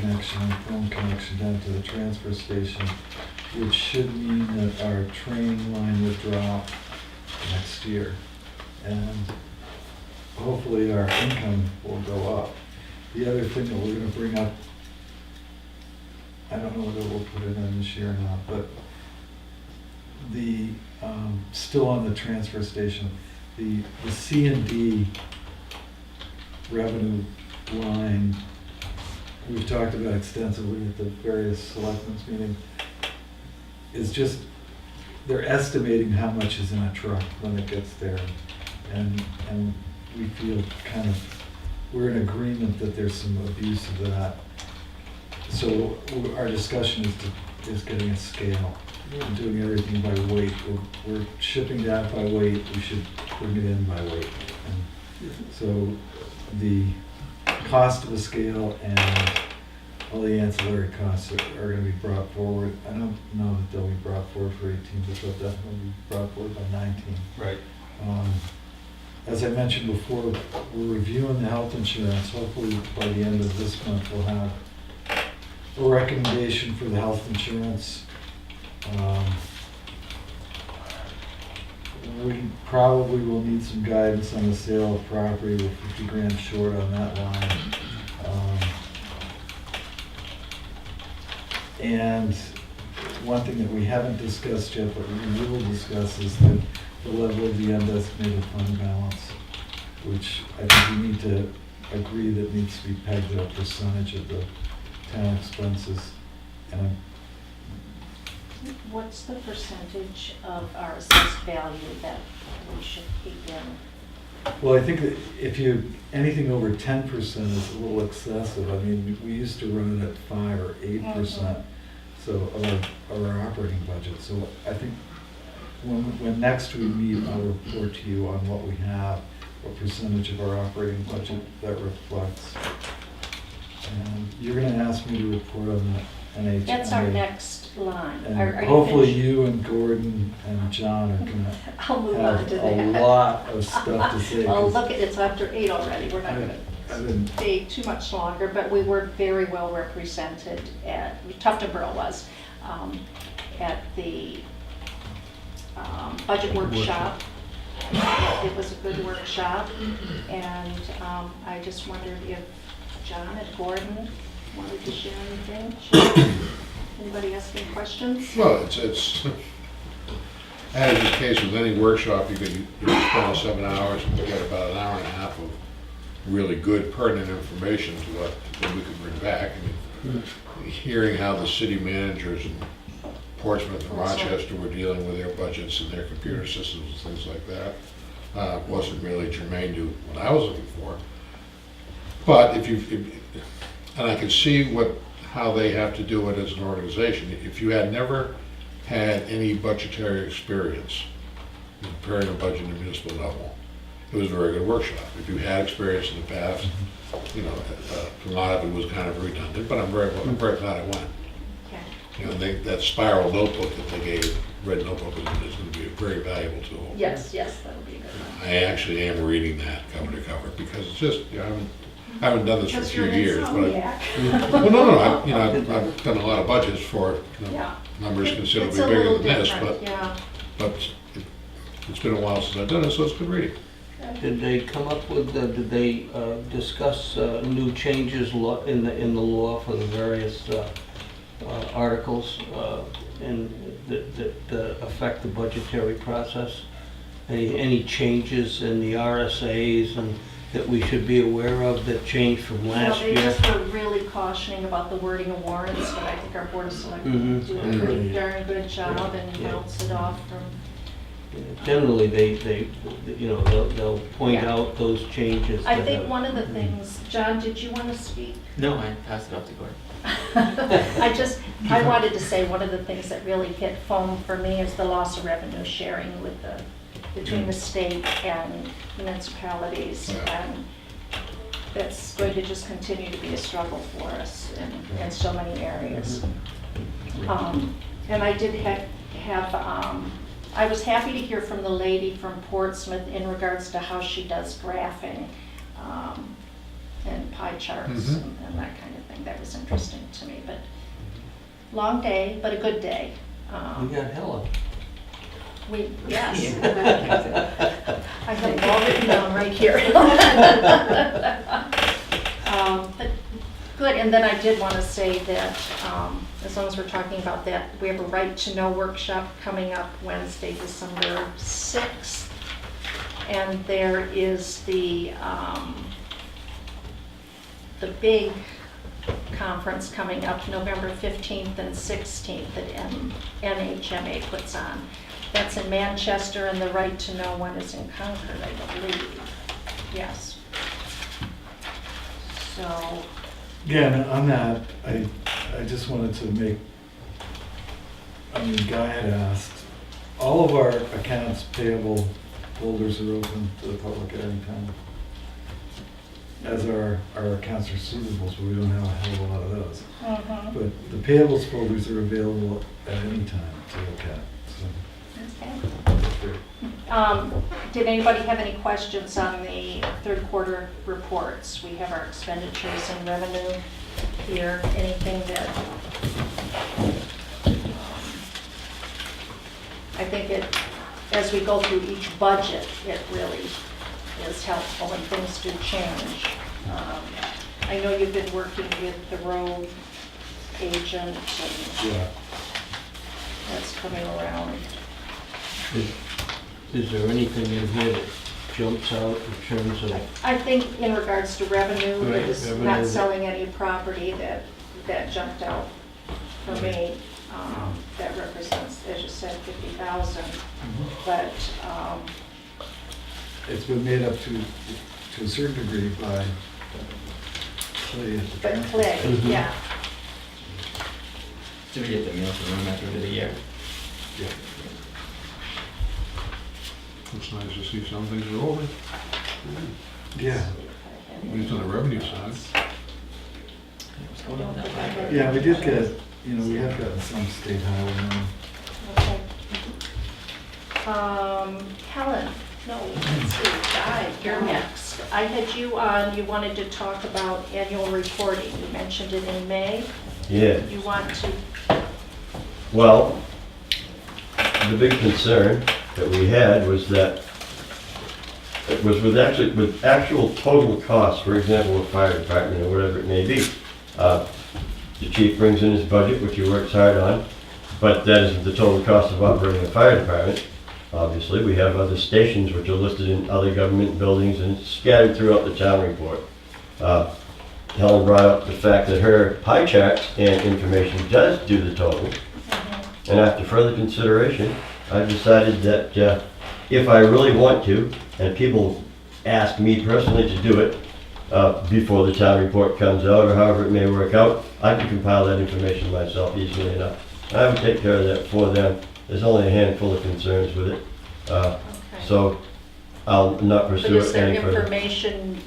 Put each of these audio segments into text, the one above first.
connection and phone connection down to the transfer station, which should mean that our training line would drop next year. And hopefully our income will go up. The other thing that we're gonna bring up, I don't know whether we'll put it in this year or not, but the, still on the transfer station, the C and D revenue line, we've talked about extensively at the various selectmen's meetings, is just, they're estimating how much is in a truck when it gets there. And we feel kind of, we're in agreement that there's some abuse of that. So our discussion is getting a scale and doing everything by weight. We're shipping that by weight, we should bring it in by weight. And so the cost of a scale and all the ancillary costs are gonna be brought forward. I don't know that they'll be brought forward for 18, but they'll definitely be brought forward by 19. Right. As I mentioned before, we're reviewing the health insurance. Hopefully by the end of this month, we'll have a recommendation for the health insurance. We probably will need some guidance on the sale of property. We're 50 grand short on that line. And one thing that we haven't discussed yet, but we will discuss, is the level of the undesignated fund balance, which I think we need to agree that needs to be pegged at a percentage of the town expenses. And What's the percentage of our assessed value that we should keep in? well, I think that if you, anything over 10% is a little excessive. I mean, we used to run it at 5 or 8%, so of our operating budget. So I think when next we meet, I'll report to you on what we have, what percentage of our operating budget that reflects. And you're gonna ask me to report on the NHMA. That's our next line. And Are you hopefully finished? you and Gordon and John are gonna I'll move on have to a that. lot of stuff to say. Oh, 'cause look, it's after 8 already. We're not I've gonna been- stay too much longer, but we were very well represented at, Tuftonboro was, at the budget workshop. It was a good workshop, and I just wondered if John and Gordon wanted to share anything. Anybody asking questions? Well, it's, as is the case with any workshop, you can spend 7 hours and get about an hour and a half of really good pertinent information to what we could bring back. I mean, hearing how the city managers in Portsmouth and Rochester were dealing with their budgets and their computer systems and things like that wasn't really germane to what I was looking for. But and I could see how they have to do it as an organization. If you had never had any budgetary experience in preparing a budget at a municipal level, it was a very good workshop. If you had experience in the past, you know, a lot of it was kind of redundant, but I'm very glad I went. Okay. You know, that spiral notebook that they gave, red notebook, is going to be a very valuable tool. Yes, that would be a good one. I actually am reading that cover to cover because it's just, you know, I haven't done this for a Because few you're an years. But insomniac. well, no, I've done a lot of budgets for Yeah. numbers It's considerably a bigger little than this, different, yeah. but it's been a while since I've done it, so it's good reading. Did they come up with, did they discuss new changes in the law for the various articles that affect the budgetary process? Any changes in the RSAs and that we should be aware of that changed from last They year? just were really cautioning about the wording of warrants, but I think our Board of Selectmen do a pretty darn good job and Yeah. bounce it off from. Generally, they you know, they'll point Yeah. out those changes. I that think have- one of the things, John, did you want to speak? No, I passed it off to Gordon. I wanted to say one of the things that really hit home for me is the loss of revenue sharing with between the state and municipalities. Yeah. And that's going to just continue to be a struggle for us in so many areas. And I did I was happy to hear from the lady from Portsmouth in regards to how she does graphing and pie charts and that kind of thing. thing that was interesting to me, but long day, but a good day. We got Helen. Yes. I have it all written down right here. But good, and then I did want to say that, as long as we're talking about that, we have a right to know workshop coming up Wednesday, December 6th. And there is the big conference coming up November 15th and 16th that NHMA puts on. That's in Manchester, and the right to know one is in Concord, I believe. Yes. So, Yeah, and on that, I just wanted to make, Guy had asked, all of our accounts payable folders are open to the public at any time. As are our accounts receivables, but we don't have a hell of a lot of those. But the payables folders are available at any time to look at, so. okay. that's great. Did anybody have any questions on the third quarter reports? We have our expenditures and revenue here. Anything that, I think as we go through each budget, it really is helpful and things do change. I know you've been working with the road agent and Yeah. that's coming around. Is there anything in here that jumps out in terms of, I think in regards to revenue, Right, it is revenue. not selling any property that jumped out for me. That represents, as you said, 50,000. But, It's been made up to a certain degree by Clay at the but transfer Clay, station. yeah. Do we get the meals from room after the year? Yeah. It's nice to see some things are over, Yeah, at least on the revenue side. What's going on with that library? yeah, we did get, we have gotten some state highway money. Okay. Helen, no, let's see, Guy, you're next. I had you on, you wanted to talk about annual reporting. You mentioned it in May. Yeah, You want to, well, the big concern that we had was that it was with actual total costs, for example, a fire department or whatever it may be. The chief brings in his budget, which he works hard on, but that isn't the total cost of operating a fire department. Obviously, we have other stations which are listed in other government buildings and scattered throughout the town report. Helen brought up the fact that her pie charts and information does do the total. And after further consideration, I've decided that if I really want to, and people ask me personally to do it before the town report comes out or however it may work out, I can compile that information myself easily enough. I would take care of that for them. There's only a handful of concerns with it. okay. So I'll not But pursue is it there any further. information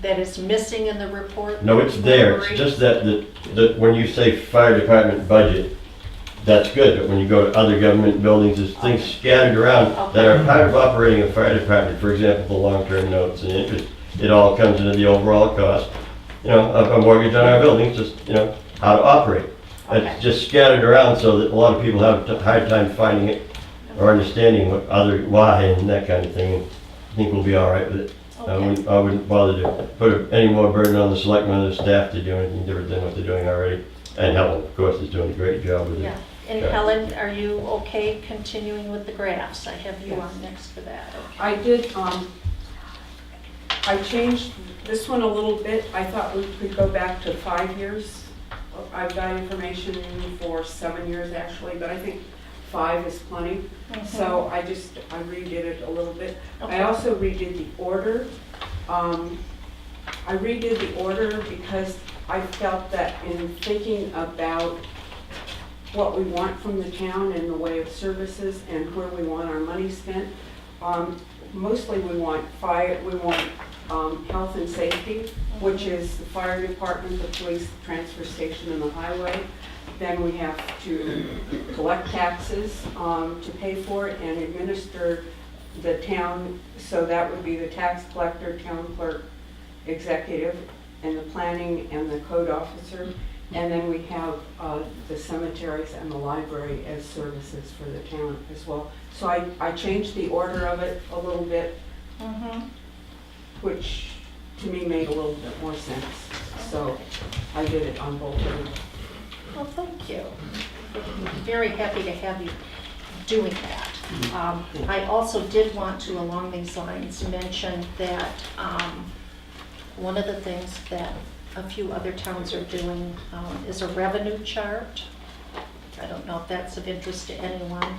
that is missing in the report? No, it's there. It's just that when you say fire department budget, that's good, but when you go to other government buildings, there's things scattered around that are part of operating a fire department. For example, the long-term notes and interest, it all comes into the overall cost, of a mortgage on our buildings, just, how to operate. Okay. It's just scattered around so that a lot of people have a hard time finding it or understanding why and that kind of thing. And I think we'll be all right with it. Okay. I wouldn't bother to put any more burden on the selectmen or the staff to do anything different than what they're doing already. And Helen, of course, is doing a great job with it. Yeah, and Okay. Helen, are you okay continuing with the graphs? I have you on next for that. Okay. I did, I changed this one a little bit. I thought we could go back to 5 years. I've got information for 7 years actually, but I think 5 is plenty. So I redid it a little bit. Okay. I also redid the order. I redid the order because I felt that in thinking about what we want from the town in the way of services and where we want our money spent, mostly we want health and safety, which is the fire department, the police, the transfer station, and the highway. Then we have to collect taxes to pay for it and administer the town, so that would be the tax collector, town clerk, executive, and the planning and the code officer. And then we have the cemeteries and the library as services for the town as well. So I changed the order of it a little bit, Mhm. which to me made a little bit more sense. So I did it on both of them. Well, thank you. Very happy to have you doing that. I also did want to, along these lines, mention that one of the things that a few other towns are doing is a revenue chart. I don't know if that's of interest to anyone.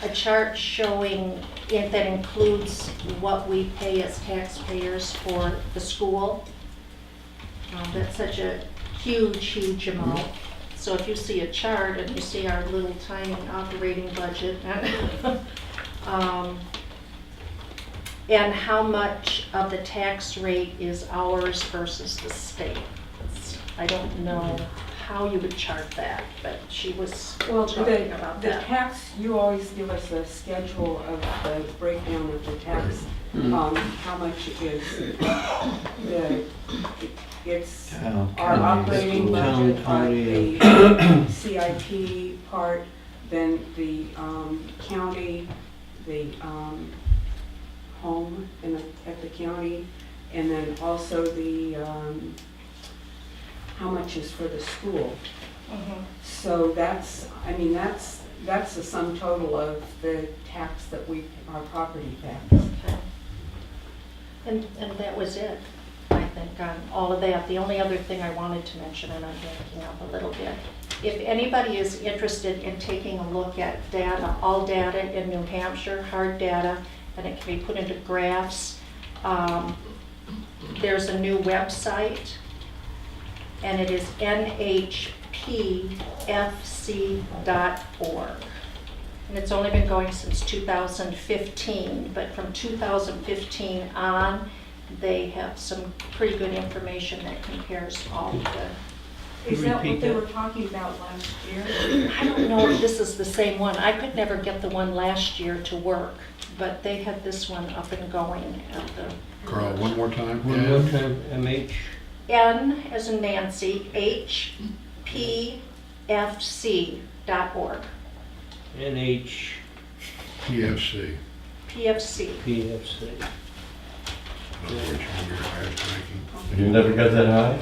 A chart showing, that includes what we pay as taxpayers for the school. That's such a huge, huge amount. So if you see a chart and you see our little tiny operating budget, and how much of the tax rate is ours versus the state's. I don't know how you would chart that, but she was Well, talking about the that. tax, you always give us a schedule of the breakdown of the tax, how much is it's Town, our county, operating school. budget, County, the CIP part, then the county, the home at the county, and then also the, how much is for the school. Mhm. So that's, I mean, that's the sum total of the tax that our property tax. Okay. And that was it, I think, on all of that. The only other thing I wanted to mention, and I'm backing up a little bit, if anybody is interested in taking a look at data, all data in New Hampshire, hard data, and it can be put into graphs, there's a new website, and it is nhpfc.org. And it's only been going since 2015, but from 2015 on, they have some pretty good information that compares all of the, Is that Repeat what they that. were talking about last year? I don't know if this is the same one. I could never get the one last year to work, but they had this one up and going at the Carl, one more time. one more time, MH. N as in Nancy, hpfc.org. NH PFC. PFC. PFC. In other words, you're highest ranking. You never got that high?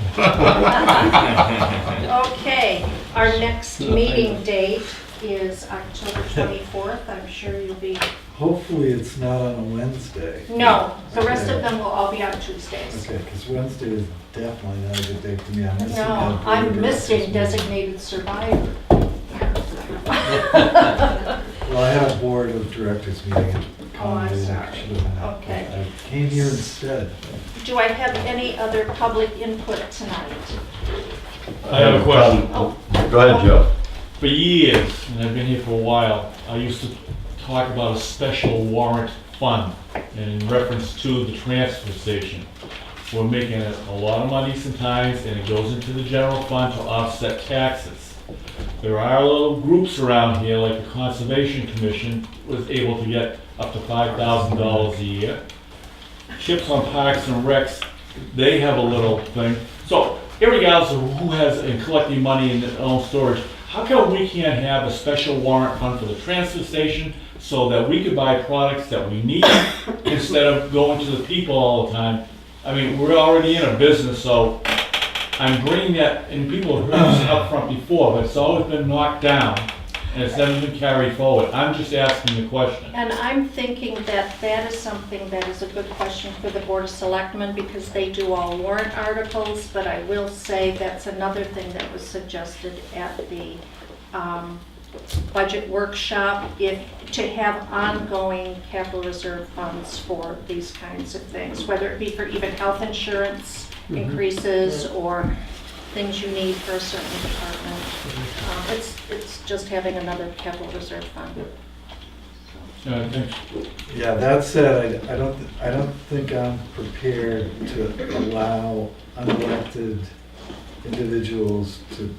Okay, our next No, I meeting know. date is October 24th. I'm sure you'll be, Hopefully it's not on a Wednesday. no, the rest of them will all be on Tuesdays. Okay, because Wednesday is definitely not a good day for me. I'm missing No, that I'm board missing directors meeting. designated survivor. Well, I had a board of directors meeting at Oh, I'm Conway. sorry. I should have been at, but Okay. I came here instead. Do I have any other public input tonight? I have a question. Oh. Go ahead, Joe. For years, and I've been here for a while, I used to talk about a special warrant fund in reference to the transfer station. We're making a lot of money sometimes, and it goes into the general fund to offset taxes. There are little groups around here, like the Conservation Commission was able to get up to $5,000 a year. Chips on Parks and Recs, they have a little thing. So, irregardless of who has in collecting money in their own storage, how come we can't have a special warrant fund for the transfer station so that we could buy products that we need instead of going to the people all the time? I mean, we're already in a business, so I'm bringing that, and people have heard this up front before, but it's always been knocked down and it's never been carried forward. I'm just asking the question. And I'm thinking that that is something that is a good question for the Board of Selectmen because they do all warrant articles, but I will say that's another thing that was suggested at the budget workshop, to have ongoing capital reserve funds for these kinds of things, whether it be for even health insurance increases or things you need for a certain department. It's just having another capital reserve fund. Thanks. Yeah, that said, I don't think I'm prepared to allow unelected individuals to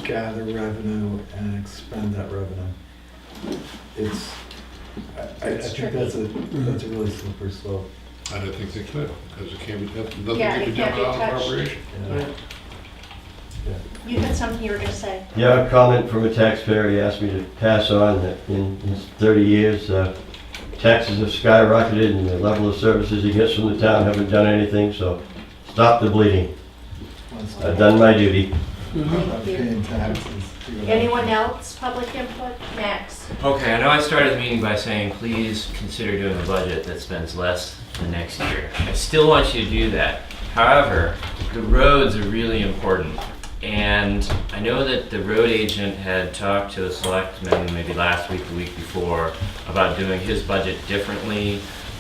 gather revenue and expend that revenue. I think that's a really slippery slope. I don't think they could, because it can't be, nothing Yeah, can it be done can't be without touched. appropriation. You had something you were gonna say? Yeah, a comment from a taxpayer, he asked me to pass on that in his 30 years, taxes have skyrocketed and the level of services he gets from the town haven't done anything, so stop the bleeding. I've done my duty. Not paying taxes. Anyone else, public input? Max? Okay, I know I started the meeting by saying, please consider doing a budget that spends less the next year. I still want you to do that. However, the roads are really important. And I know that the road agent had talked to the selectmen maybe last week, the week before, about doing his budget differently.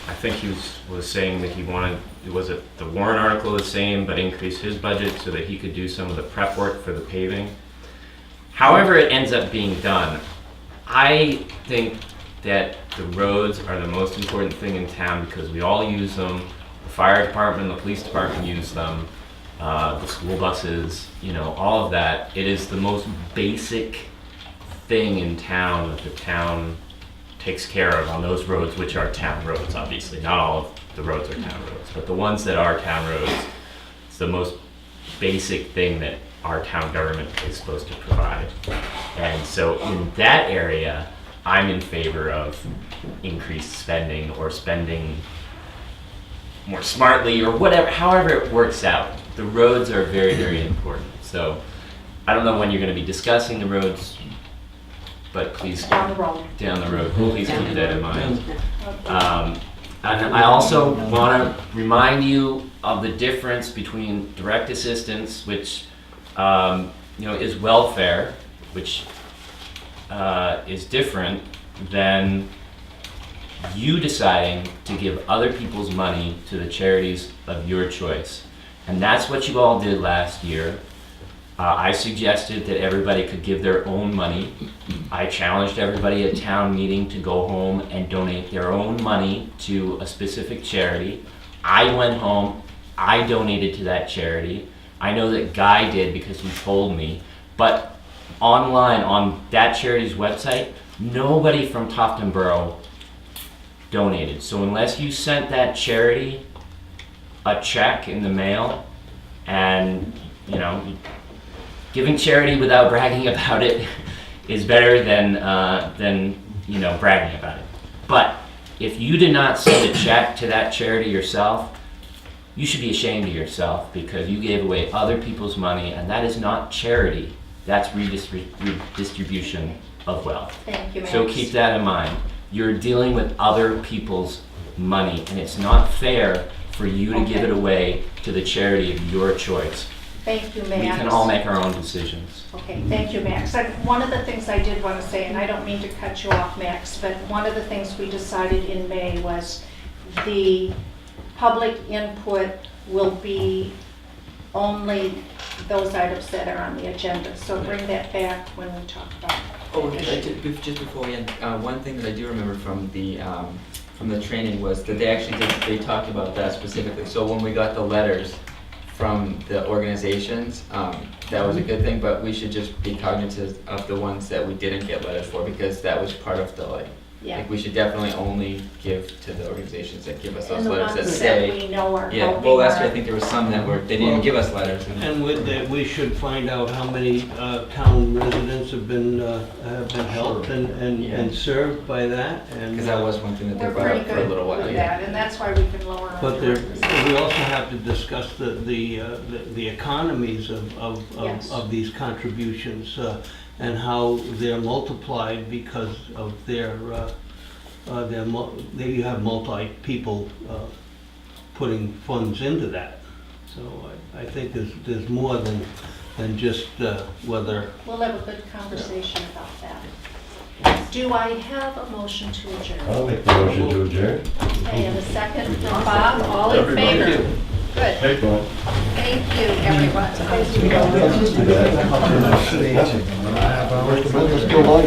I think he was saying that he wanted, was it the warrant article the same, but increase his budget so that he could do some of the prep work for the paving. However it ends up being done, I think that the roads are the most important thing in town because we all use them. The fire department, the police department use them. The school buses, you know, all of that. It is the most basic thing in town that the town takes care of on those roads, which are town roads, obviously. Not all of the roads are town roads, but the ones that are town roads, it's the most basic thing that our town government is supposed to provide. And so in that area, I'm in favor of increased spending or spending more smartly or whatever, however it works out. The roads are very, very important. So I don't know when you're going to be discussing the roads, but please Down the road. down the road, please keep that in mind. And I also want to remind you of the difference between direct assistance, which is welfare, which is different than you deciding to give other people's money to the charities of your choice. And that's what you all did last year. I suggested that everybody could give their own money. I challenged everybody at town meeting to go home and donate their own money to a specific charity. I went home, I donated to that charity. I know that Guy did because he told me, but online on that charity's website, nobody from Tofton Borough donated. So unless you sent that charity a check in the mail, and giving charity without bragging about it is better than bragging about it. But if you did not send a check to that charity yourself, you should be ashamed of yourself because you gave away other people's money, and that is not charity. That's redistribution of wealth. Thank you, Max. So keep that in mind. You're dealing with other people's money, and it's not fair for you to give it away to the charity of your choice. Thank you, Max. We can all make our own decisions. Okay, thank you, Max. And one of the things I did want to say, and I don't mean to cut you off, Max, but one of the things we decided in May was the public input will be only those items that are on the agenda. So bring that back when we talk about it. Oh, just before we end, one thing that I do remember from the training was that they talked about that specifically. So when we got the letters from the organizations, that was a good thing, but we should just be cognizant of the ones that we didn't get letters for, because that was part of the Yeah. we should definitely only give to the organizations that give us those And the letters that ones that say. we know are Yeah, helping well, last year I our- think there were some that they didn't give us letters. And with that, we should find out how many town residents have been helped and served by that. And Because that was one thing that they We're brought pretty up for a good little while. with that, and that's why we can lower our. But numbers. we also have to discuss the economies Yes. of these contributions and how they're multiplied because of you have multi-people putting funds into that. So I think there's more than just whether. We'll have a good conversation about that. Do I have a motion to adjourn? I'll make the motion to adjourn. Okay, and a second from Bob, all in favor? Good, Take one. thank you, everyone. Let's go on.